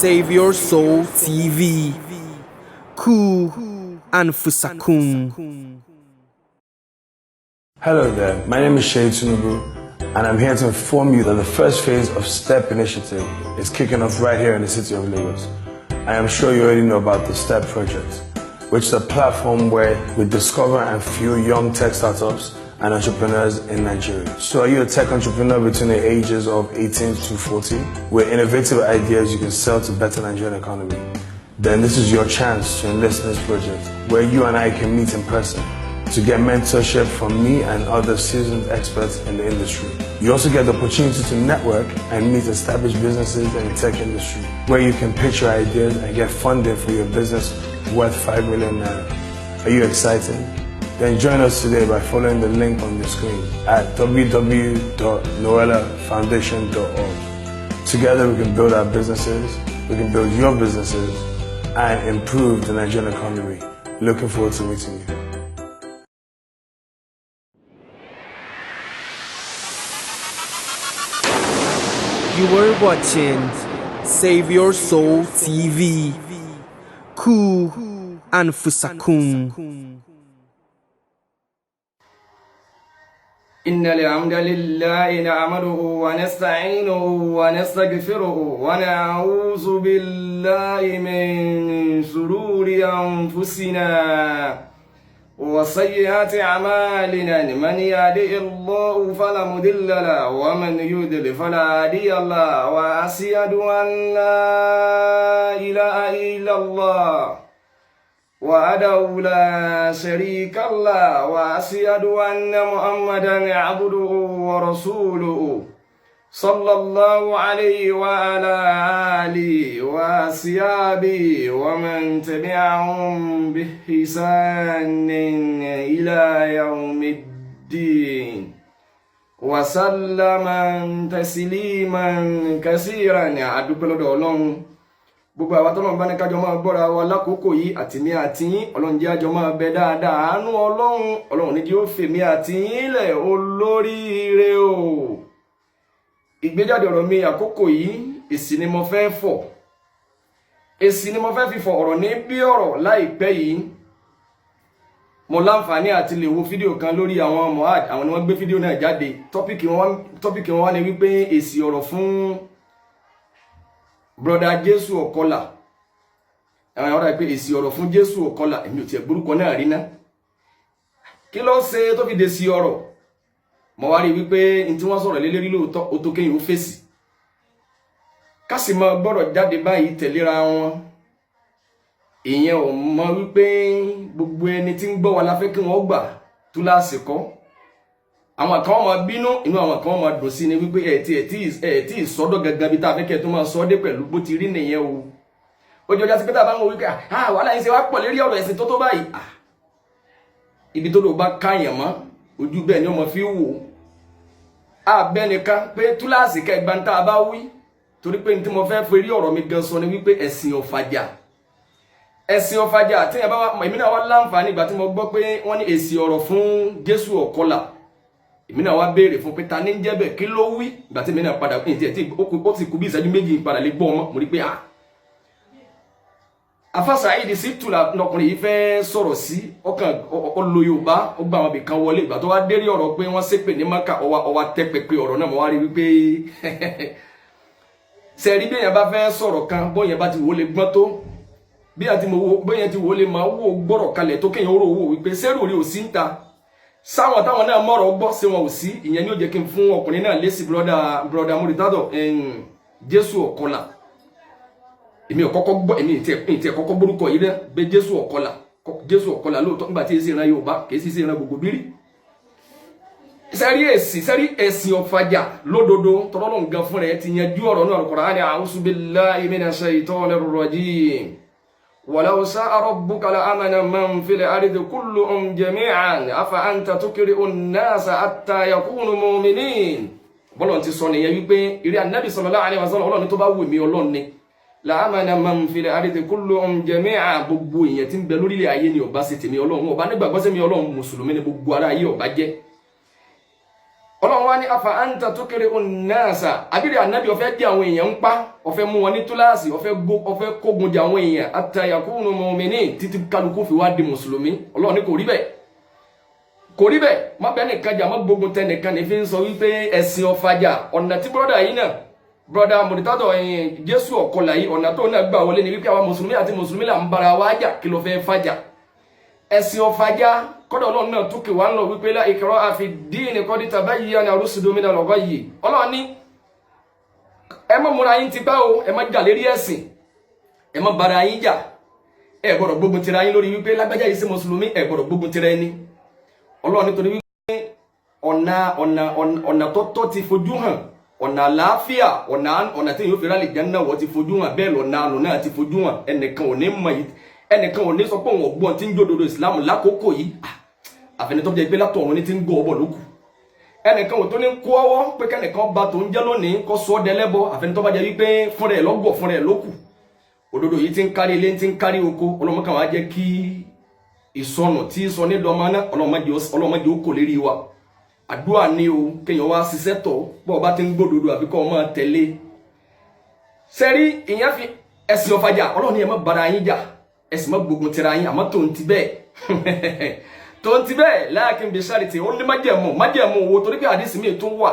Save Your Soul TV. Ku Anfusakum. Hello there, my name is Shay Tunubu, and I'm here to inform you that the first phase of STEP initiative is kicking off right here in the city of Lagos. I am sure you already know about the STEP project, which is a platform where we discover and fuel young tech startups and entrepreneurs in Nigeria. So are you a tech entrepreneur between the ages of 18 to 40 with innovative ideas you can sell to better Nigerian economy? Then this is your chance to enlist in this project, where you and I can meet in person to get mentorship from me and other seasoned experts in the industry. You also get the opportunity to network and meet established businesses in the tech industry, where you can pitch your ideas and get funding for your business worth 5 million naira. Are you excited? Then join us today by following the link on the screen at www.noelafoundation.org. Together we can build our businesses, we can build your businesses, and improve the Nigerian economy. Looking forward to meeting you. You were watching Save Your Soul TV. Ku Anfusakum. إن الحمد لله نعمده ونستعينه ونستغفره ونعوذ بالله من شرور أنفسنا وسيئات أعمالنا من يهده الله فلا مضل له ومن يضلل فلا هادي له وأشهد أن لا إله إلا الله وحده لا شريك له وأشهد أن محمدا عبده ورسوله صلى الله عليه وعلى آله وأصحابه ومن تبعهم بإحسان إلى يوم الدين وسلم تسليما كثيرا أدوك لدولون gbogbo àwa tọ́lọ́run bá ní kájọ máa gbọ́ra wa lákòókò yìí àtìmí àti yín ọlọ́run jẹ́ àjọ máa bẹ dáadáa àánú ọlọ́run ní kí ó fèmí àti yín lẹ̀ olóríire o. Ìgbéjáde ọ̀rọ̀ mi àkókò yìí èsì ni mo fẹ́ fọ̀ èsì ni mo fẹ́ fi fọ̀ ọ̀rọ̀ ní bí ọ̀rọ̀ láìpẹ́ yìí. Mo láǹfààní àti lè wo fídíò kan lórí àwọn Mohbad, àwọn ni wọ́n gbé fídíò náà jáde. Tọ́pìkì wọn wá ní wípé èsì ọ̀rọ̀ fún Brother Jésù Ọ̀kọlà. Àwọn ọ̀rọ̀ pé èsì ọ̀rọ̀ fún Jésù Ọ̀kọlà èmi ò tiẹ̀ gbórúkọ náà rí ná. Kí ló ṣe tó fi dé sí ọ̀rọ̀? Mo wá rí wípé n tí wọ́n sọ̀rọ̀ lé lérí lóòótọ́ ó tó kéyìn ó fèsì. Ká sì máa gbọ́dọ̀ jáde báyìí tẹ̀léra wọn. Ìyẹn ò mọ wípé gbogbo ẹni tí ń gbọ́ wa la fẹ́ kí wọ́n gbà tú lásìkò. Àwọn kan máa bínú, inú àwọn kan máa dùn sí ni wípé ẹ tí ìsọdọ̀ gangan bí tá a fẹ́ kẹ́ tó máa sọ dé pẹ̀lú bó ti rí nìyẹn o. Ojú ọjà sí pé tá a bá ń wo wípé wàhálà yín ṣe wá pọ̀ lérí ọ̀rọ̀ ẹ̀sìn tó báyìí. Ibi tó lò bá káyàn mọ́ ojú bẹ́ẹ̀ ni ọmọ fi wò. Abẹ́nìkan pé túláàsì kẹgbà ń tá a bá wí torí pé ní tí mo fẹ́ fi rí ọ̀rọ̀ mi gan sọ ni wípé ẹ̀sìn ọ̀fàjà. Ẹ̀sìn ọ̀fàjà tí ẹ bá wá èmi náà wá láǹfààní ìgbà tí mo gbọ́ pé wọ́n ní èsì ọ̀rọ̀ fún Jésù Ọ̀kọlà. Èmi náà wá béèrè fún pé ta ní ń jẹ́ bẹ́ẹ̀ kí ló wí ìgbà tí èmi náà padà pín tí ó sì kú bí ìṣẹ́jú méjì padà lè gbọ́ ọmọ mo rí pé Afa Saheed Shittu lọkùnrin yìí fẹ́ sọ̀rọ̀ sí ọkàn ọlọ Yorùbá ó gba àwọn ibìkan wọlé ìgbà tó wá dérí ọ̀rọ̀ pé wọ́n ṣépè ní Mákà ọwá tẹ́ pẹpẹ ọ̀rọ̀ náà mo wá rí wípé sẹ́rí bí èèyàn bá fẹ́ sọ̀rọ̀ kan bóyá bá ti wò lè gbọ́n tó bóyá ti wò lè máa wò gbọ́rọ̀ kalẹ̀ tó kéèyàn rò wò wípé sẹ́rù rí ò sí ń ta sáwọn táwọn náà mọ̀rọ̀ gbọ́ sí wọn ò sí ìyẹn ni ó jẹ́ kí n fún ọkùnrin náà lésì brother Muritado Jésù Ọ̀kọlà. Èmi ò kọ́kọ́ gbọ́ èmi ìtì ẹ̀kọ́kọ́ gbórúkọ yìí rẹ̀ bẹ́ Jésù Ọ̀kọlà lóòótọ́ nígbà tí èsì ìran Yorùbá kìí sí ìran gbogbo bírí. Sẹ́rí ẹ̀sìn ọ̀fàjà lódodo tọ́lọ́lọ́ nǹkan fún rẹ̀ ti yanjú ọ̀rọ̀ náà Al-Qur'ani a'udhu billahi minash shaitonir rajim. Walau sha'a rabbuka la'amana man fil ardi kulluhum jami'an afa anta tukri'u an-nasa hatta yakunu mu'minin. Bọ́lọ̀ ti sọ nìyẹn wípé ìrẹ́ Ànábì sallallahu alaihi wasallam Ọlọ́run tó bá wù mí Ọlọ́run ni. La'amana man fil ardi kulluhum jami'an gbogbo èèyàn tí ń bẹ lórílẹ̀ ayé ni ó bá ṣe tèmi Ọlọ́run ó bá nígbàgbọ́ sí mi Ọlọ́run mùsùlùmí ni gbogbo ara ayé ó bá jẹ́. Ọlọ́run wá ní afa anta tukri'u an-nasa abire anabi ó fẹ́ di àwọn èèyàn ńpa ó fẹ́ mú wọn ní túláàsì ó fẹ́ kógun jà àwọn èèyàn hatta yakunu mu'minin títí kálukú fi wá di mùsùlùmí. Ọlọ́run ní kò rí bẹ́ẹ̀ má bẹ́ẹ̀ nìkan jà má gbógun tẹ nìkan ní fi ń sọ wípé ẹ̀sìn ọ̀fàjà ọ̀nà tí brọ́dà yìí náà brọ́dà Murtado Jésù ọ̀kọlà yìí ọ̀nà tó náà gbà wọlé ní wípé àwọn mùsùlùmí àti mùsùlùmí là ń bára wa jà kí ló fẹ́ fàjà ẹ̀sìn ọ̀fàjà kọ́dọ̀ Ọlọ́run náà túkì wá ń lọ wípé la ikraha fi ddin qad tabayyana rushdu minal ghayy. Ọlọ́run ní ẹ má múra yín ti bá o ẹ má jà lérí ẹ̀sìn ẹ má bára yín jà ẹ gbọ́dọ̀ gbógun tira yín lórí wípé lágbájá yìí ṣe mùsùlùmí ẹ gbọ́dọ̀ gbógun tira ẹni. Ọlọ́run nítorí wípé ọ̀nà tó ti fojú hàn ọ̀nà àlàáfíà ọ̀nà tí yóò fi rálẹ̀ jẹ́ náà wọ́n ti fojú hàn bẹ́ẹ̀ lọ́nà àánú náà ti fojú hàn ẹnìkan ò ní mọ̀ yìí ẹnìkan ò ní sọ pé òun ọgbọ́n tí ń jòdòdó ìsìlámù lákòókò yìí àfẹnitọ́ jẹ́ pé látọ̀run ní ti ń gbọ́ ọbọ̀ lókù ẹnìkan ò tó ní kó ọwọ́ pé kẹ́nìkan bá tó ń jẹ́ lónìí kó sọ ọ́ dẹlẹ́bọ àfẹnitọ́ bá jẹ́ wípé fúnra ẹ̀ lọ́gọ̀ fúnra ẹ̀ lókù òdodo yìí ti ń kárí ilé ti ń kárí oko ọlọ́mọkàn wá jẹ́ kí ìsọnù tí sọ ní dọ́mọ náà ọlọ́mọdé ó kò lérí wa àdúrà ní o kéèyàn wá ṣiṣẹ́ tọ̀ bọ́ ọba ti ń gbódodo àbí kọ́ ọmọ tẹ̀lé sẹ́rí ìyẹn fi ẹ̀sìn ọ̀fàjà Ọlọ́run ni ẹ má bára yín jà ẹ̀sìn má gbógun tira yín àmọ́ tó ń ti bẹ́ẹ̀ láàkín bí sáré tí ó ní májẹ̀mú owó torí pé àdìsí mi tún wà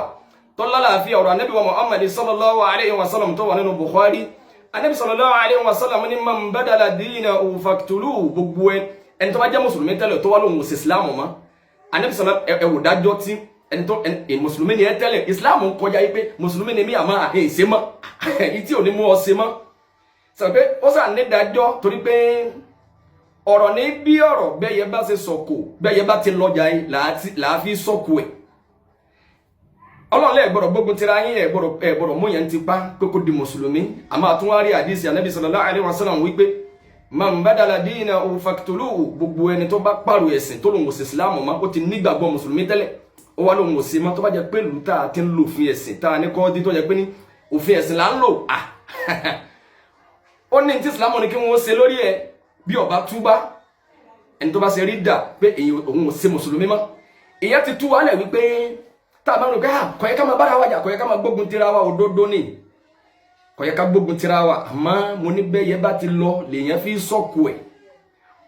tó lálàáfíà ọ̀rọ̀ anábì wa Muhammad sallallahu alayhi wa sallam tó wà nínú Bukhari anábì sallallahu alayhi wa sallam ní man badala dinahu faqtuluhu gbogbo ẹni tó bá jẹ́ mùsùlùmí tẹ́lẹ̀ tó wá lóhun òsì ìsìláàmù mọ́ anábì sallallahu ẹ̀wò dájọ́ tí ẹni tó mùsùlùmí ni ẹ tẹ́lẹ̀ ìsìláàmù ń kọjá yí pé mùsùlùmí ni mí àmọ́ àhẹ́sẹ́ mọ́ ìtí ò ní mú ọ ṣe mọ́ sọ pé ó sà ní dájọ́ torí pé ọ̀rọ̀ ní bí ọ̀rọ̀ bẹ́yẹ bá ṣe sọ̀kò bẹ́yẹ bá ti lọ́jà yìí làáfi sọ̀kò ẹ̀ Ọlọ́run lè gbọ́dọ̀ gbógun tira yín ẹ gbọ́dọ̀ mú yẹn ti pa pé kó di mùsùlùmí àmọ́ àtúnwárí àdìsí anábì sallallahu alaihi wasallam wípé man badala dinahu faqtuluhu gbogbo ẹni tó bá pààrọ̀ ẹ̀sìn tó lòun ò sí ìsìláàmù mọ́ ó ti nígbàgbọ́ mùsùlùmí tẹ́lẹ̀ ó wá lòun ò sí mọ́ tó bá jẹ́ pé ìlú tá a ti ń lò òfin ẹ̀sìn tá a ní kọ́ dí tó jẹ́ pé ní òfin ẹ̀sìn là ń lò ó ní tí ìsìláàmù ní kí wọ́n ṣe lórí ẹ̀ bí ọba túbá ẹni tó bá ṣe rí dà pé òun ò sí mùsùlùmí mọ́ ìyẹn ti tú wálẹ̀ wípé tá a bá rò pé kò yẹ ká máa bára wa jà kò yẹ ká máa gbógun tira wa òdodo ni kò yẹ ká gbógun tira wa àmọ́ mo ní bẹ́ẹ̀ yẹ bá ti lọ lèèyàn fi sọ̀kù ẹ̀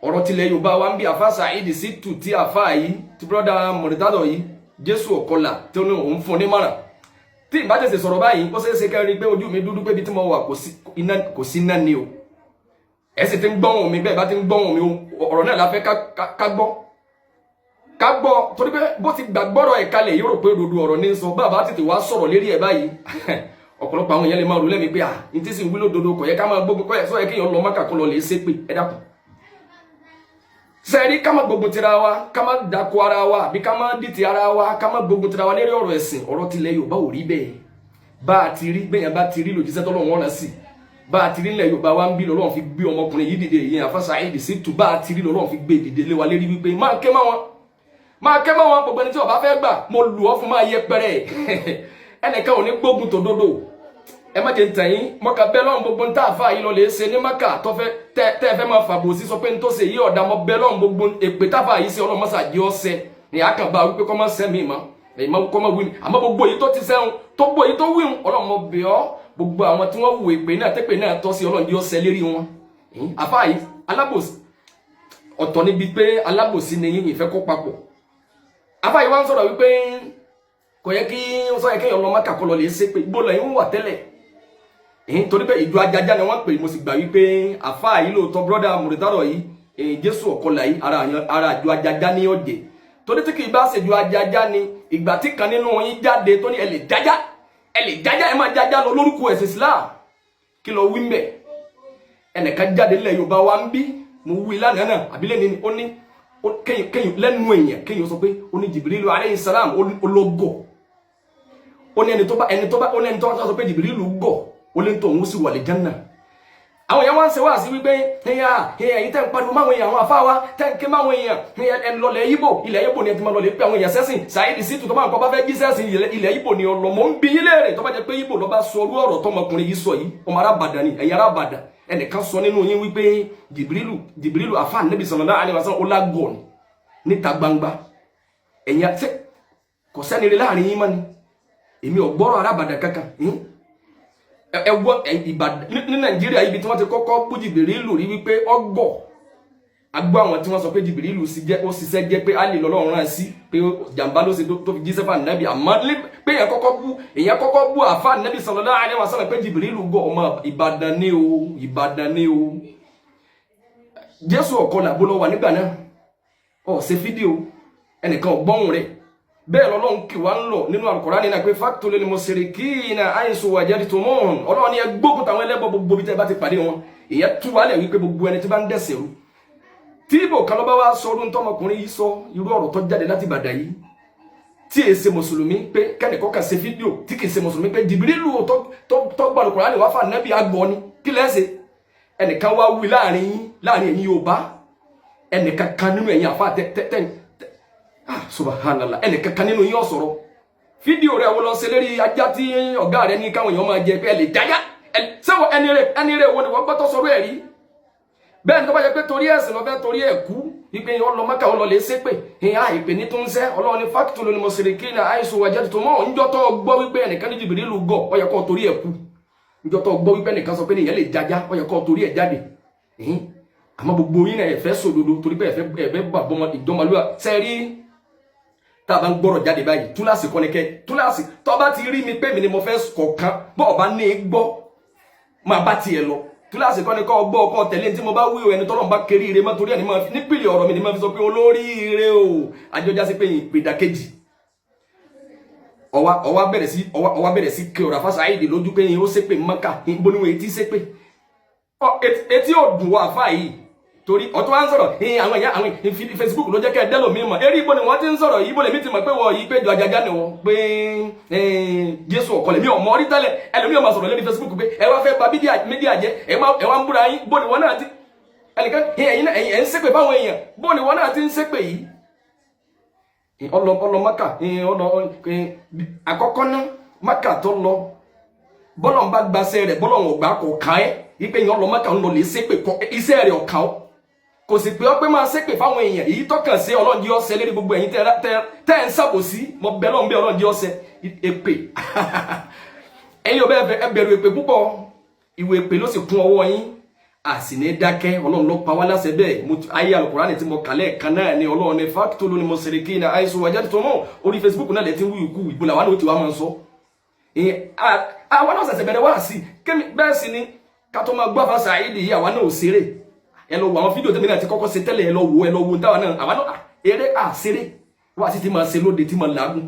ọ̀rọ̀ tilẹ̀ Yorùbá wa ń bí àfa Saheed Shittu tí àfa yìí tí brọ́dà Murtado yìí Jésù ọ̀kọlà tí ó ní òun fún ní mọ̀ràn tí ìbá tẹ̀sẹ̀ sọ̀rọ̀ báyìí ó ṣeé ṣe kẹ́rin pé ojú mi dúdú pé ibi tí mo wà kò sí iná ni o ẹ sì ti ń gbọ́hùn mi bẹ́ẹ̀ bá ti ń gbọ́hùn mi ọ̀rọ̀ náà la fẹ́ ká gbọ́ torí pé bó ti gbàgbọ́rọ̀ ẹ̀ kalẹ̀ yóò rò pé òdodo ọ̀rọ̀ ní sọ bàbá tètè wá sọ̀rọ̀ lérí ẹ̀ báyìí ọ̀pọ̀lọpọ̀ àwọn èèyàn lè máa rò lẹ́mi pé ní tí sì ń wí lódodo kò yẹ ká máa gbógun kọ́ ẹ̀ sọ yẹ kéèyàn lọ Mákà kó lọ lè ṣe pé ẹ dákun sẹ́ẹ̀rí ká má gbógun tira wa ká má dako ara wa àbí ká má dìtì ara wa ká má gbógun tira wa lérí ọ̀rọ̀ ẹ̀sìn ọ̀rọ̀ tilẹ̀ Yorùbá ò rí bẹ́ẹ̀ bá a ti rí bẹ́yàn bá ti rí lòjíṣẹ́ tọ́lọ́run ọ̀nà sí bá a ti rí ilẹ̀ Yorùbá wa ń bí lọ́lọ́run fi gbé ọmọkùnrin yìí dìde ìyẹn àfa Saheed Shittu bá a ti rí lọ́lọ́run fi gbé dìde lé wa lérí wípé máa ké má wọn gbogbo ẹni tí ó bá fẹ́ gbà mo lù ọ́ fún máa yẹ pẹ́rẹ́ ẹnìkan ò ní gbógun tòdodo ẹ má jẹ́ ń tẹ̀yìn mọ́ka bẹ́ẹ̀ lọ́run gbogbo ń tà àfa yìí lọ lè ṣe ní Mákà tẹ́ fẹ́ máa fàbò sí sọ pé ń tó ṣe yí ọ̀dà mọ́ bẹ́ẹ̀ lọ́run gbogbo èpè táfà yìí sí ọlọ́mọ́sàdí ọ̀sẹ̀ ní àkànbá wípé kọ́ máa sẹ́mi mọ́ èyí máa kọ́ máa wí ni àmọ́ gbogbo èyí tó ti sẹ́hun tó gbogbo èyí tó wí ọlọ́mọ bẹ̀ ọ́ gbogbo àwọn tí wọ́n wù èpè náà tẹ́pè náà tọ́ sí ọlọ́run di ọ̀sẹ̀ lérí wọn àfa yìí alábòsí ọ̀tọ̀ níbi pé alábòsí ni yín ìfẹ́ kó papọ̀ àfa yìí wá ń sọ̀rọ̀ wípé kò yẹ kí sọ yẹ kéèyàn lọ Mákà kó lọ lè ṣe pé gbọ́dọ̀ yín wà tẹ́lẹ̀ torí pé ìjọ ajájá ni wọ́n pè mo sì gbà wípé àfa yìí lóòótọ́ brọ́dà Murtado yìí Jésù ọ̀kọlà yìí ara ìjọ ajájá ní ọ̀dẹ̀ torí tí kì í bá ṣèjọ ajájá ni ìgbà tí kan nínú yín jáde tó ní ẹ lè jájá ẹ máa jájá lọ lórúkọ ẹ̀sìn Islam kí lọ wí mbẹ ẹnìkan jáde nílẹ̀ Yorùbá wa ń bí mo wí lánàá náà àbílẹ̀ ni ó ní kéyìn lẹ́nu èèyàn kéyìn sọ pé ó ní Jibrilu alayhi salam ológọ̀ ó ní ẹni tó bá sọ pé Jibrilu gọ̀ ó lè ń tọ̀ òun sì wà lè Janna àwọn èèyàn wá ń ṣe wá sí wípé èyí tẹ́ ń pariwo máwọn èèyàn àwọn afáwa tẹ́ ń ké máwọn èèyàn ẹ̀ lọlẹ̀ Ìgbò ilẹ̀ Ìgbò ni ẹ ti máa lọlẹ̀ pé àwọn èèyàn sẹ́sìn Saheed Shittu tó máa ń kọ́ bá fẹ́ jí sẹ́sìn ilẹ̀ Ìgbò ni ọlọ́mọ ń bí ilé rẹ̀ tó bá jẹ́ pé Ìgbò ló bá sọ orú ọ̀rọ̀ tọmọkùnrin yìí sọ yìí ọmọ arábàdàn ni ẹ̀yà arábàdàn ẹnìkan sọ nínú yín wípé Jibrilu àfáà Nábì sallallahu alaihi wasallam ó lágọ̀ níta gbangba ẹ̀yà kò sẹ́ni rẹ̀ láàrin yín mọ́ ni èmi ò gbọ́rọ̀ arábàdà kankan ẹwọ́ Ìbàdàn ní Nàìjíríà ibi tí wọ́n ti kọ́kọ́ bú Jìbìrìlù rí wípé ọgbọ̀ agbọ́ àwọn tí wọ́n sọ pé Jìbìrìlù ó ṣiṣẹ́ jẹ́ pé alì lọ́lọ́run rán sí pé jàǹbá ló ṣe tó fi jíṣẹ́ fún Ànábì àmọ́ pé èèyàn kọ́kọ́ bú àfáà Ànábì sallallahu alaihi wasallam pé Jìbìrìlù gọ̀ ọmọ Ìbàdàn ni o Jésù ọ̀kọlà bó lọ wà nígbà náà ó ṣe fídíò ẹnìkan ọgbọ́n rẹ̀ bẹ́ẹ̀ lọ́lọ́run kì wá ń lọ nínú Al-Qur'ani náà pé faqtulul mushrikina haythu wajadtumuhum Ọlọ́run ni ẹ gbógun tàwọn ẹlẹ́bọ gbogbo bí tẹ́ bá ti pàdé wọn ìyẹn tú wálẹ̀ wípé gbogbo ẹni tí bá ń dẹ̀sẹ̀ rú tí ibò kan ló bá wá sọ ọdún tọmọkùnrin yìí sọ irú ọ̀rọ̀ tó jáde láti Ìbàdàn yìí tí èsè mùsùlùmí pé kẹ́nìkan kà ṣe fídíò tí kì í ṣe mùsùlùmí pé Jìbìrìlù tó gba Al-Qur'ani wá fà Nábì àgbọ̀ ni kí lẹ́sẹ̀ ẹnìkan wá wí láàrin ẹ̀yin Yorùbá ẹnìkan kan nínú ẹ̀yin àfáà subhanallah ẹnìkan kan nínú yín ó sọ̀rọ̀ fídíò rẹ̀ wo lọ ṣe lérí ajá tí ọ̀gá rẹ̀ ní káwọn èèyàn máa jẹ pé ẹ lè jáyá sẹ́wọ̀n ẹni rẹ̀ wo ni wọ́n gbọ́tọ̀ sọ̀rọ̀ ẹ̀ rí bẹ́ẹ̀ ni tó bá yẹ pé torí ẹ̀sìn lọ fẹ́ torí ẹ̀ kú wípé ọlọ Mákà ọlọ lè ṣépè ìhà ìpè ní tó ń sẹ́ Ọlọ́run ní faqtulul mushrikina haythu wajadtumuhum ńjọ́ tó gbọ́ wípé ẹnìkan ní Jìbìrìlù gọ̀ ó yẹ kó torí ẹ̀ kú ńjọ́ tó gbọ́ wípé ẹnìkan sọ pé nìyẹn lè jájá ó yẹ kó torí ẹ̀ jáde àmọ́ gbogbo yín náà ẹ fẹ́ sòdodo torí pé ẹ fẹ́ bàbọ́ ìjọmọlúwà sẹ́rí tá a bá ń gbọ́rọ̀ jáde báyìí túláàsì kọ́ni kẹ́ túláàsì tó bá ti rí mi pé mi ni mo fẹ́ kọ̀ọ̀kan bọ́ọ̀ bá ní gbọ́ máa bá tiẹ̀ lọ túláàsì kọ́ni kọ́ gbọ́ ọkọ̀ tẹ̀lé tí mo bá wí o ẹni tọ́lọ́ bá kéré ire mọ́ torí ẹni máa fi nípìlẹ̀ ọ̀rọ̀ mi ni máa fi sọ pé olórí ire o àjọjá sí pé ìpèdàkejì ọwá bẹ̀rẹ̀ sí kí ọ̀rọ̀ àfáà Saheed lójú pé ó ṣépè Mákà níbo ni wọ́n etí ṣépè etí ò dùn wọ àfáà yìí torí ọ̀tún wá ń sọ̀rọ̀ àwọn èèyàn àwọn Facebook ló jẹ́ kẹ́ ẹ dẹ́lò mi mọ̀ eré ibo ni wọ́n ti ń sọ̀rọ̀ yìí ibo lèmi ti mọ̀ pé wọ́n yìí pé jọ ajaja ni wọ́n pé Jésù ọ̀kọ̀lẹ̀ mi ò mọ̀ rí tẹ́lẹ̀ ẹlòmí ò máa sọ̀rọ̀ lórí Facebook pé ẹ wá fẹ́ bà mídíà jẹ́ ẹ wá ń búra yín bó ni wọ́n náà ti ẹnìkan ẹ̀yin ń ṣépè fáwọn èèyàn bó ni wọ́n náà ti ń ṣépè yìí ọlọ Mákà àkọ́kọ́ ná Mákà tó lọ bọ́lọ̀ ń bá gbaṣẹ́ rẹ̀ bọ́lọ̀ ń gbà kò ká ẹ́ wípé yẹn ọlọ Mákà ń lọ lè ṣépè iṣẹ́ rẹ̀ ọ̀ka ọ́ kò sì pé ọ pé máa ṣépè fáwọn èèyàn èyí tọ́kàn sí Ọlọ́run jẹ́ ọ̀sẹ̀ lérí gbogbo ẹ̀yin tẹ́ ń ṣàbòsí mọ bẹ́ẹ̀ lọ́n bẹ́ẹ̀ Ọlọ́run jẹ́ ọ̀sẹ̀ èpè ẹ̀yin ò bẹ́ẹ̀ bẹ̀rù èpè púpọ̀ ìwé èpè ló sì kún ọwọ́ yín àsì ní dákẹ́ Ọlọ́run ló pa wá láṣẹ bẹ́ẹ̀ ayé Al-Qur'ani tí mo kàlẹ́ kan náà ni Ọlọ́run ní faqtulul mushrikina haythu wajadtumuhum orí Facebook náà lè ti ń wí ikú ìbúlà wà ní òtí wa máa ń sọ àwọn náà ṣẹ̀ṣẹ̀ bẹ̀rẹ̀ wá sí kémi bẹ́ẹ̀ sì ni ká tó máa gbọ́ àfáà Saheed yìí àwa náà ò ṣeré ẹ lọ wo àwọn fídíò tẹ́mi náà ti kọ́kọ́ ṣe tẹ́lẹ̀ ẹ lọ wo táwa náà àwa náà eré àṣeré wá sí ti máa ṣe lóde tí máa làágùn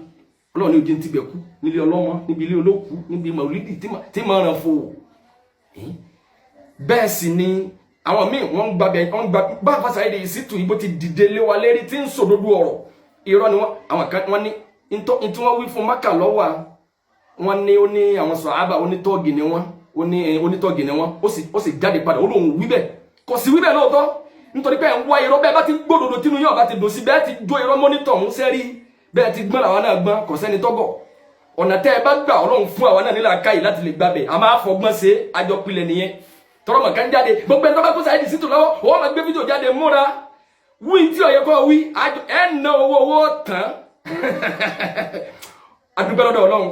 Ọlọ́run ní ojú ti bẹ̀ kú nílé ọlọ́mọ níbi ilé olókùú níbi màlúùdì tí máa ràn fò bẹ́ẹ̀ sì ni àwọn míì wọ́n gba bá àfáà Saheed yìí sí tù ibo ti dìde lé wa lérí tí ń sòdodo ọ̀rọ̀ irọ́ ni àwọn kan wọ́n ní ntí wọ́n wí fún Mákà lọ́wọ́ wọ́n ní ó ní àwọn sàhábà onítọ́ọ̀gì ni wọ́n onítọ́ọ̀gì ni wọ́n ó sì jáde padà ó lóun wí bẹ́ẹ̀ kò sí wí bẹ́ẹ̀ lóòótọ́ nítorí pé ẹ̀ ń wá irọ́ bẹ́ẹ̀ bá ti gbódòdó tínú yóò bá ti dùn sí bẹ́ẹ̀ ti jó irọ́ mọ́nítọ̀ ń sẹ́rí bẹ́ẹ̀ ti gbọ́n àwọn náà gbọ́n kò sẹ́ni tọ́gọ̀ ọ̀nà tẹ́ ẹ bá gbà Ọlọ́run fún àwọn náà nílà káyì láti lè gbàbẹ̀ a máa fọgbọ́n ṣe àjọpilẹ̀ nìyẹn tọrọ mọ̀ kán jáde gbogbo ẹni tó bá kó Saheed Shittu lọ́wọ́ wọ́n máa gbé fídíò jáde múra wí tí ọ̀yẹ́ kọ́ wí ẹ̀ ń ná owó tán adúgbò lọ́dọ̀ Ọlọ́run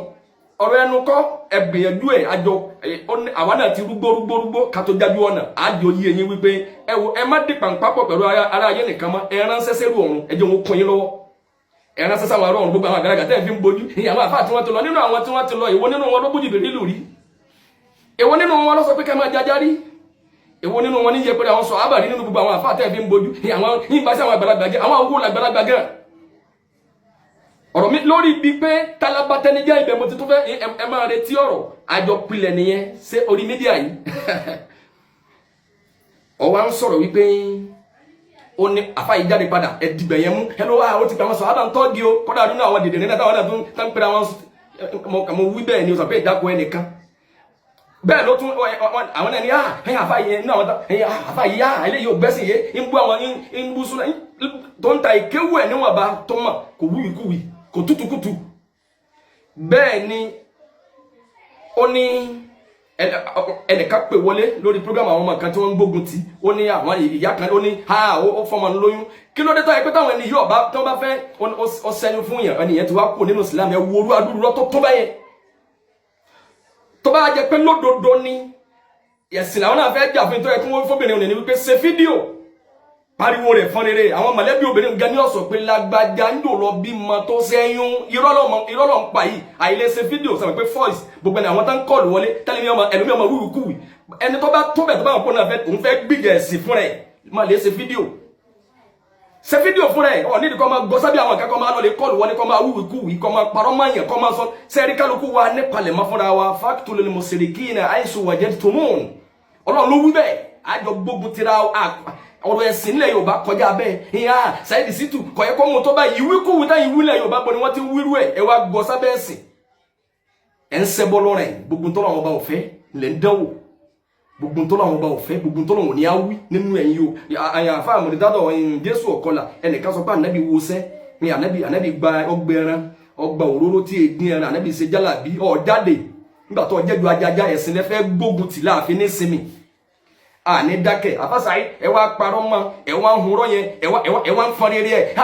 ọ̀rọ̀ ẹnu kọ́ ẹgbìyànjú ẹ̀ àjọ àwa náà ti rúgbó ká tó jájú ọ̀nà àjọ yí ẹyin wípé ẹ má dé pàǹpápọ̀ pẹ̀lú ara ayé nìkan mọ́ ẹ ránṣẹ́ sẹ́rù ọ̀run ẹ jẹ́ wọn kún yín lọ́wọ́ ẹ ránṣẹ́ sáwọn ará ọ̀run gbogbo àwọn àgbàlagbà tẹ́ ẹ fi ń bojú àwọn àfáà tí wọ́n ti lọ nínú àwọn tí wọ́n ti lọ èwo nínú wọn ló bú Jìbìrìlù rí èwo nínú wọn ló sọ pé ká máa jájá rí èwo nínú wọn ní yẹ pé àwọn sọ àbàrí nínú gbogbo àwọn àfáà tẹ́ ẹ fi ń bojú àwọn yìnbá sí àwọn àgbàlagbà jẹ àwọn òwò làgbàlagbà gan ọ̀rọ̀ mi lórí bíi pé tálábà tẹnijẹ́ ibẹ̀ mo ti tún fẹ́ ẹ máa retí ọ̀rọ̀ àjọ pilẹ̀ nìyẹn ṣé orí mídíà yìí ọwọ́ ń sọ̀rọ̀ wípé ó ní àfáà jáde padà ẹ dìgbẹ̀ yẹn mú ẹ ló wá ó ti pè àwọn sọ àbá ń tọ́gi o kọ́dà nínú àwọn dèdè nígbà táwọn náà tún ń pèrè àwọn mo wí bẹ́ẹ̀ ni o sọ pé ìdákọ̀ ẹnìkan bẹ́ẹ̀ ló tún àwọn ẹni ẹ̀yìn àfáà yẹn náà àfáà yìí eléyìí ò gbẹ́sìn yé ń bú àwọn ń bú súná tó ń ta ìkéwù ẹ̀ níwọ̀n bá tó mọ̀ kò wúwìkúwì kò tútùkùtù bẹ́ẹ̀ ni ó ní ẹnìkan pè wọlé lórí program àwọn ọmọ kan tí wọ́n ń gbógun ti ó ní àwọn ìyá kan ó ní ó fọmọ lóyún kí ló dé tó yẹ pé táwọn ẹni yóò bá tó bá fẹ́ ó sẹ́yún fún yàn ẹnìyẹn ti wá kó nínú Islam ẹ wo orú adúrú lọ́tọ́ tó bá yẹn tó bá jẹ́ pé lódodo ni ẹ̀sìn làwọn náà fẹ́ jà fún tó yẹ kí wọ́n fóbìnrin òní wípé ṣe fídíò pariwo rẹ̀ fọ́n rere àwọn mọ̀lẹ́bí obìnrin gan ní ọ̀sọ̀ pé lágbájá ń dò lọ bímọ tó sẹ́yún irọ́ ló ń pa yìí àìlè ṣe fídíò sọ pé voice gbogbo ẹni àwọn tán kọ́ọ̀lù wọlé tẹ́lẹ̀ ẹlòmí ọmọ wíwíkúwì ẹni tó bá tó bẹ̀ tó bá wọn kó náà òun fẹ́ gbìjà ẹ̀sìn fún rẹ̀ má lè ṣe fídíò fún rẹ̀ ọ̀ nídìí kọ́ máa gbọ́ sábẹ́ àwọn akẹ́kọ̀ọ́ máa lọ lè kọ́ọ̀lù wọlé kọ́ máa wíwíkúwì kọ́ máa parọ́ máa yàn kọ́ máa sọ sẹ́ẹ̀rí kálukú wa nípalẹ̀ máa fúnra wa faqtulul mushrikina haythu wajadtumuhum Ọlọ́run ló wí bẹ́ẹ̀ àjọ gbógun tira ọ̀rọ̀ ẹ̀sìn ilẹ̀ Yorùbá kọjá bẹ́ẹ̀ ìyá Saheed Shittu kọ̀yẹ́ kọ́ mú tó bá ìwíkúwì tá ìwí ilẹ̀ Yorùbá bọ́ ni wọ́n ti wíru ẹ̀ wá gbọ́ sábẹ́ ẹ̀sìn ẹ̀ ń sẹ́bọ́ lọ́rẹ̀ gbogbo tó làwọn ọba òfẹ́ lẹ̀ ń dánwò gbogbo tó làwọn ọba òfẹ́ gbogbo tó làwọn ní awí nínú ẹ̀yìn o àyàn àfa àmọ̀dẹ́dádọ̀ Jésù ọ̀kọlà ẹnìkan sọ pé ànábì wọṣẹ́ ni ànábì gba ọgbẹ̀ran ọgbà òróró tí ègbín ẹran ànábì ṣe jálàbí ọ̀jáde nígbà tó jẹ́jú ajájá ẹ̀sìn lẹ́fẹ́ gbógun tì láàfin ní sinmi ní dákẹ́ àfáṣáyé ẹ wá parọ́ mọ́ ẹ wá ń hunrọ́ yẹn ẹ wá ń fọn rere ẹ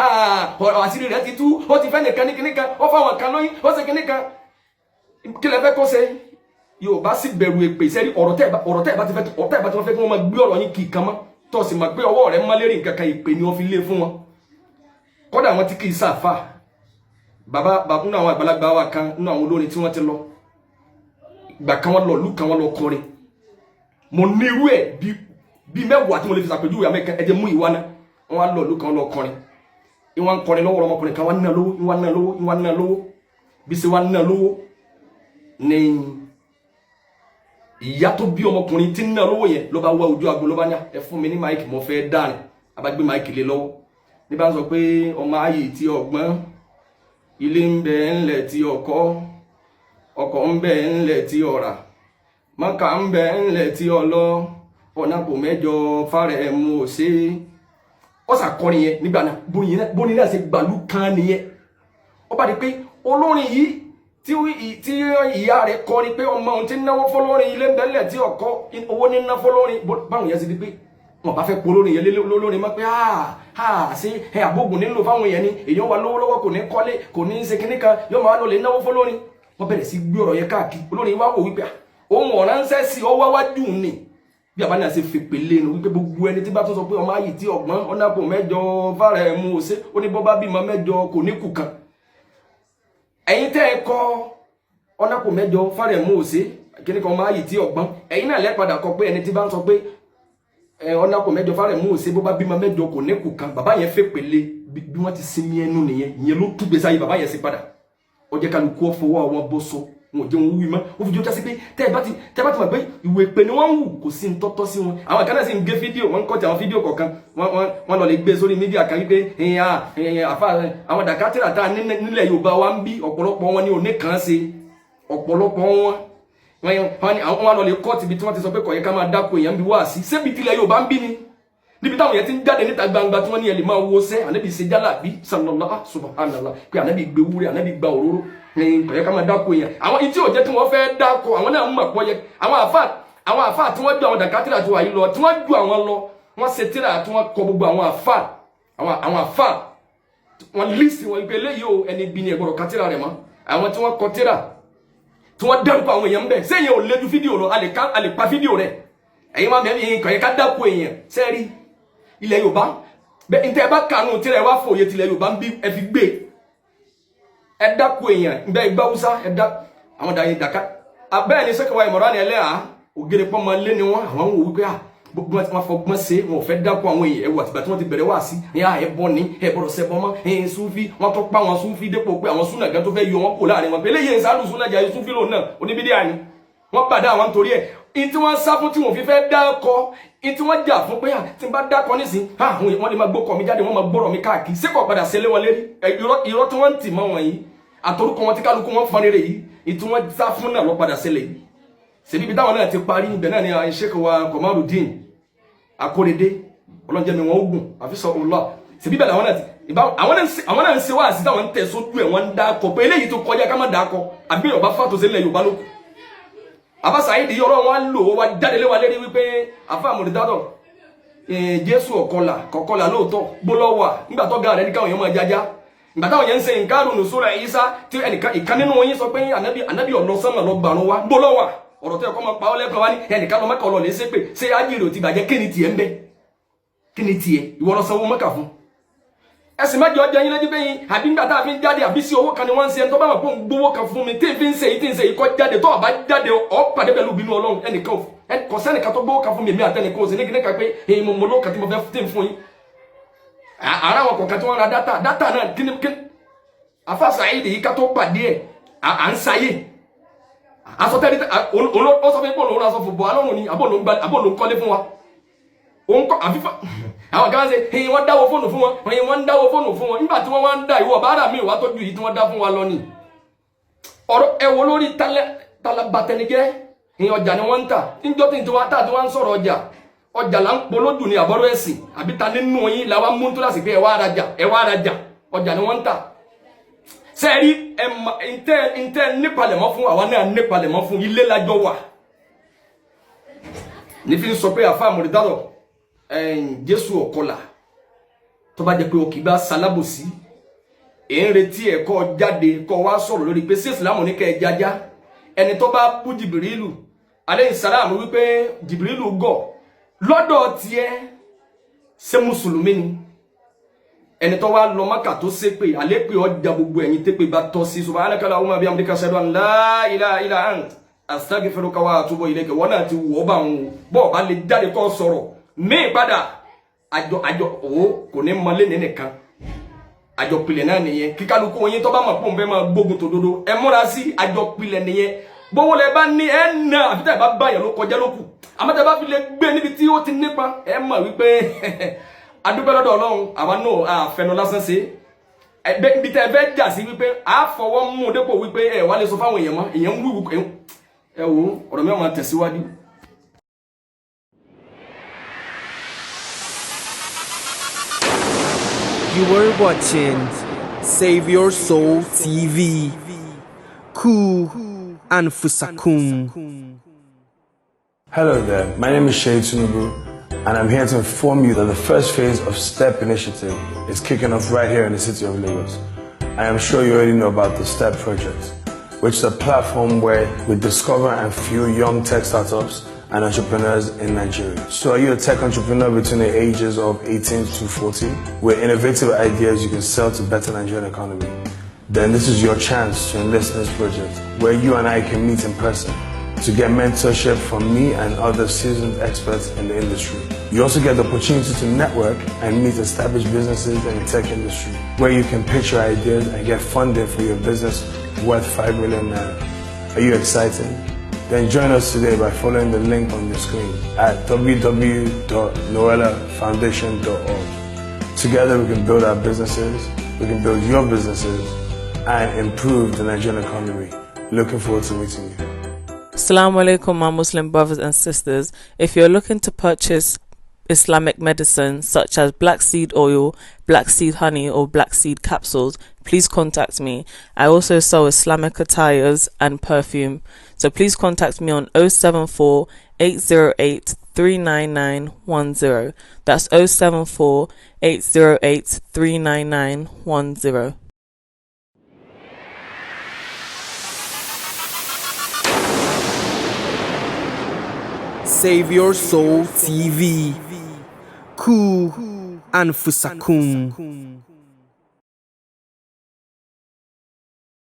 àṣírí rẹ ti tú ó ti fẹ́ nìkan ní kíníkan ó fáwọn kan lóyún ó ṣe kíníkan kí lẹ fẹ́ kó ṣe Yorùbá sì bẹ̀rù èpè sẹ́rí ọ̀rọ̀ tẹ́ ẹ̀ bá ti fẹ́ kí wọ́n máa gbé ọ̀rọ̀ yín kì í kan mọ́ tó sì mọ̀ pé ọwọ́ rẹ̀ má lérí nǹkan kan èpè ni wọ́n fi lé fún wọn kódà wọn ti kì í sàfà bàbá nínú àwọn àgbàlagbà wa kan nínú àwọn olórin tí wọ́n ti lọ ìgbà kan wọ́n lọ lù kan wọ́n lọ kọrin mo ní irú ẹ̀ bí mẹ́wàá tí mo lè fi ṣàpèjúwe àmẹ́kẹ́ ẹjẹ́ mú ìwá náà wọ́n á lọ lù kan lọ kọrin ìwọ́n ń kọrin lọ́wọ́ ọmọkùnrin kan wọ́n ń ná lówó bí ṣe wọ́n ń ná lówó ní ìyá tó bí ọmọkùnrin tí ń ná lówó yẹn ló bá wá ojú agbo ló bá ní ẹ fún mi ní máìkì mo fẹ́ dárin abágbé máìkì lé lọ́wọ́ ní bá ń sọ pé ọmọ ayé tí ọgbọ́n ilé ń bẹ ńlẹ̀ tí ọkọ̀ ń bẹ ńlẹ̀ tí ọ̀rà mọ́kà ń bẹ ńlẹ̀ tí ọlọ́ ọ̀nà kò mẹ́jọ fárẹ̀ mú ò ṣe ó ṣàkọrin yẹn nígbà náà bóni náà ṣe gbàlú kan nìyẹn ó bá di pé olórin yìí tí ìyá rẹ̀ kọ ni pé ọmọ òun ti náwó fọlọ́rin ilé ń bẹ ńlẹ̀ tí ọkọ̀ owó ní ná fọlọ́rin báwọn yẹn ti di pé wọn bá fẹ́ polórin yẹn lólórin mọ́ pé ṣe àbógun nílò fáwọn èèyàn ni èèyàn wà lówó lọ́wọ́ kò ní kọ́lé kò ní ṣe kíní kan yóò máa lọ lè náwó fọlọ́rin wọ́n bẹ̀rẹ̀ sí gbé ọ̀rọ̀ yẹn káàkiri olórin wá wò wípé ohun ọ̀ránṣẹ́ sí ọwọ́ wájú ni bí àbá náà ṣe fèpè lẹ́nu wípé gbogbo ẹni tí bá tó sọ pé ọmọ ayé tí ọgbọ́n ọ̀nàpọ̀ mẹ́jọ fara ẹ̀ mú òṣè ó ní bọ́bá bímọ mẹ́jọ kò ní kù kan ẹ̀yin tẹ́ ẹ kọ́ ọ̀nàpọ̀ mẹ́jọ fara ẹ̀ mú òṣè kíní kan ọmọ ayé tí ọgbọ́n ẹ̀yin náà lẹ́padà kọ pé ẹni tí bá ń sọ pé ọ̀nàpọ̀ mẹ́jọ fara ẹ̀ mú òṣè bọ́bá bímọ mẹ́jọ kò ní kù kan bàbá yẹn fèpè lé bí wọ́n ti sinmi ẹnu nìyẹn ìyẹn ló túgbé sáyé bàbá yẹn sí padà ó jẹ́ kálukú ọ̀fọwọ́ àwọn bọ́ sọ wọn ò jẹ́ wọn wí mọ́ ó fi jẹ́ jásí pé tẹ́ ẹ bá ti mọ̀ pé ìwé ìpè ni wọ́n ń wù kò sí tọ́tọ́ sí wọn àwọn kan náà sì ń gé fídíò wọ́n ń kọ́tì àwọn fídíò kọ̀ọ̀kan wọ́n lọ lè gbé sórí mídíà kan wípé àfa àwọn dàkátìrà tá a nílẹ̀ Yorùbá wa ń bí ọ̀pọ̀lọpọ̀ wọn ni ò ní kàn án ṣe ọ̀pọ̀lọpọ̀ wọn lọ lè kọ́tì ibi tí wọ́n ti sọ pé kọ̀yẹ́ ká máa dáko èèyàn bí wá sí sébi tilẹ̀ Yorùbá ń bí ni níbi táwọn yẹn ti ń jáde níta gbangba tí wọ́n ní ẹ lè máa wo sẹ́ ànábì ṣe jálàbí sallallahu subhanallah pé ànábì gbé wúrẹ́ ànábì gba òróró ní kọ̀yẹ́ ká máa dáko èèyàn àwọn ìtí ò jẹ́ tí wọ́n fẹ́ dáko àwọn náà ń mọ̀ pọ̀ yẹ àwọn àfáà tí wọ́n ju àwọn dàkátìrà tó wà yìí lọ tí wọ́n ju àwọn lọ wọ́n ṣe tíra tí wọ́n kọ gbogbo àwọn àfáà wọ́n lísì wọn pé eléyìí o ẹni bí ni ẹ̀gbọ́dọ̀ kátìrà rẹ̀ mọ́ àwọn tí wọ́n kọ tíra tí wọ́n dárúkọ àwọn èèyàn bẹ́ẹ̀ sẹ́yìn ò léjú fídíò lọ a lè pa fídíò rẹ̀ ẹ̀yin máa mẹ́rin kọ̀yẹ́ ká dáko èèyàn sẹ́rí ilẹ̀ Yorùbá bẹ́ẹ̀ ntẹ́ bá kànú tíra ẹ wá fòye tilẹ̀ Yorùbá ń bí ẹ fi gbé ẹ dáko èèyàn ń bẹ́ ìgbà Hausa ẹ dá àwọn dàyìn dàká abẹ́ẹ̀ ni sẹ́kẹ̀wá ìmọ̀ràn ni ẹlẹ́à ògèrè pọ́ máa lé ni wọ́n àwọn wò wípé gbogbo wọn fọgbọ́n ṣe wọn ò fẹ́ dáko àwọn èèyàn ẹwà àtìgbà tí wọ́n ti bẹ̀rẹ̀ wá sí ẹ bọ́ ní ẹ bọ̀rọ̀ sẹ́bọ̀ mọ́ Súfí wọ́n tó pa àwọn Súfí dépò pé àwọn súnà gan tó fẹ́ yọ wọn kó láàrin wọn pé eléyìí ń sáré súnà jà Súfí lòun náà oníbídíà ni wọ́n bàdá àwọn torí ẹ̀ ìtí wọ́n sá fún tí wọ́n fi fẹ́ dákọ ìtí wọ́n jà fún pé tí n bá dákọ nísìn àwọn èèyàn wọ́n lè máa gbókọ̀ mi jáde wọ́n máa gbọ́rọ̀ mi káàkiri síkọ̀ padà sẹ́lẹ̀ wọn lérí irọ́ tí wọ́n ń tì mọ́ wọn yìí àtọrúkọ wọn tí kálukú wọn fọn rere yìí ìtí wọ́n sá fún náà lọ padà sẹ́lẹ̀ yìí ṣèbí ibi táwọn náà ti parí ibẹ̀ náà ni Sheikh wa Kamaludeen Akorede ọlọ́njẹ́ mi wọ́n ogun àfisọ́ ọlọ́ ṣèbí bẹ́ẹ̀ àwọn náà ń ṣe wá sí táwọn ń tẹ̀ sójú ẹ̀ wọ́n ń dákọ pé eléyìí tó kọjá ká má dákọ àbí Yorùbá fàtó sílẹ̀ Yorùbá lókù Àfà Saheed Ọlọ́run wá lò wá jáde lé wa lérí wípé àfà Muritado Jésù ọ̀kọlà lóòótọ́ gbólọ́wà nígbà tó ga rẹ̀ ní káwọn èèyàn máa jájá nígbà táwọn yẹn ń ṣe nǹkan àrùn sóra Ìsá tí ìkan nínú yín sọ pé ànábì ọ̀lọ́sánmà lọ gbàrún wa gbólọ́wà ọ̀rọ̀ tó yẹ kó máa pa ọ́ lẹ́kọ̀ọ́ wá ní ẹnìkan lọ Mẹ́kà ọlọ́lẹ̀ ṣépè ṣé ájìrì ò ti bàjẹ́ kí ni tiẹ̀ ń bẹ kí ni tiẹ̀ ìwọ lọ sanwó Mẹ́kà fún ẹsìn mẹ́jọ ọjọ́ yín lẹ́jú bẹ́yìn àbí nígbà tá a fi ń jáde àbí sí owó kan ni wọ́n ń ṣe ẹni tó bá mọ̀ pé òun gbówó kan fún mi tí n fi ń ṣe yìí kọ́ jáde tó bá jáde ọ̀ pàdé pẹ̀lú bínú Ọlọ́run ẹnìkan kò sẹ́nìkan tó gbówó kan fún mi èmi àtẹnìkan ò sí ní kíníkà pé èyí mo ló kàn tí mo fẹ́ tí ń fún yín ara àwọn kọ̀ọ̀kan tí wọ́n ra dátà náà kíní Àfà Saheed yìí ká tó pàdé ẹ̀ à ń sáyé asọ́tẹ́rì ó sọ fún ipò lòun aṣọ fòbò alọ́run ni àbò ló ń kọ́lé fún wa òun kọ́ àfífà àwọn kan ṣe ẹ̀yin wọ́n dáwọ́ fóònù fún wọn ẹ̀yin wọ́n ń dáwọ́ fóònù fún wọn nígbà tí wọ́n wá ń dá ìwọ bára mi wá tọ́jú yìí tí wọ́n dá fún wa lọ ni ọ̀rọ̀ ẹ̀wọ̀ lórí talabatẹnijẹ́ ẹ̀yin ọjà ni wọ́n ń tà níjọ́ tí wọ́n tà tí wọ́n ń sọ̀rọ̀ ọjà là ń polójú ni àbọ̀rọ̀ ẹ̀sìn àbí ta nínú yín la wá mú tó láti pé ẹ wá arajà ọjà ni wọ́n ń tà sẹ́ẹ̀rí ntẹ́ nípalẹ̀mọ́ fún àwa náà nípalẹ̀mọ́ fún ilé lájọ wà nífi ń sọ pé Àfà Muritado Jésù ọ̀kọlà tó bá jẹ́ pé o kì bá salábòsí ń retí ẹ̀kọ́ jáde kọ́ wá sọ̀rọ̀ lórí pé sí ìsìlámù ní kẹ́ jájá ẹni tó bá bú Jìbìrìlù alayhi salam wípé Jìbìrìlù gọ̀ lọ́dọ̀ tiẹ̀ ṣe mùsùlùmí ni ẹni tó wá lọ Mákà tó ṣépè àlépè ọjà gbogbo ẹ̀yin tépè bá tọ́ sí subhanaka allahumma bihamdika ashhadu an la ilaha illa ant astaghfiruka wa atubu ilayka wọ́n náà ti wọ́ bá wọn bọ́ọ̀ bá lè jáde kọ́ sọ̀rọ̀ mí padà àjọ owó kò ní mọ lẹ́nìí nìkan àjọ pilẹ̀ náà nìyẹn kíkálukú wọn yín tó bá mọ̀ pọ̀ ń bẹ́ máa gbógun tó dodo ẹ múra sí àjọ pilẹ̀ nìyẹn gbówó lẹ bá ní ẹ nà àfitá ẹ bá báyàn ló kọjá lókù àmọ́ tẹ bá fi lè gbé níbi tí ó ti nípa ẹ mọ̀ wípé adúpẹ́ lọ́dọ̀ Ọlọ́run àwa náà àfẹnu lásán ṣe ibi tẹ fẹ́ jà sí wípé àfọwọ́ mú dépò wípé ẹ wá lè sọ fáwọn èèyàn mọ́ èèyàn ń wíwú ẹ wò ọ̀rọ̀ mi máa tẹ̀síwájú. You were watching Save Your Soul TV. Ku and Fusakun. Hello there, my name is Shade Tinubu, and I'm here to inform you that the first phase of STEP initiative is kicking off right here in the city of Lagos. I am sure you already know about the STEP project, which is a platform where we discover and fuel young tech startups and entrepreneurs in Nigeria. So are you a tech entrepreneur between the ages of 18 to 40 with innovative ideas you can sell to better Nigerian economy? Then this is your chance to enlist in this project, where you and I can meet in person to get mentorship from me and other seasoned experts in the industry. You also get the opportunity to network and meet established businesses in the tech industry, where you can pitch your ideas and get funding for your business worth 5 million naira. Are you excited? Then join us today by following the link on the screen at www.noelafoundation.org. Together we can build our businesses, we can build your businesses, and improve the Nigerian economy. Looking forward to meeting you. Assalamu alaikum, my Muslim brothers and sisters. If you're looking to purchase Islamic medicine such as black seed oil, black seed honey, or black seed capsules, please contact me. I also sell Islamic attires and perfume, so please contact me on 074 808 39910. That's 074 808 39910. Save Your Soul TV. Ku and Fusakun.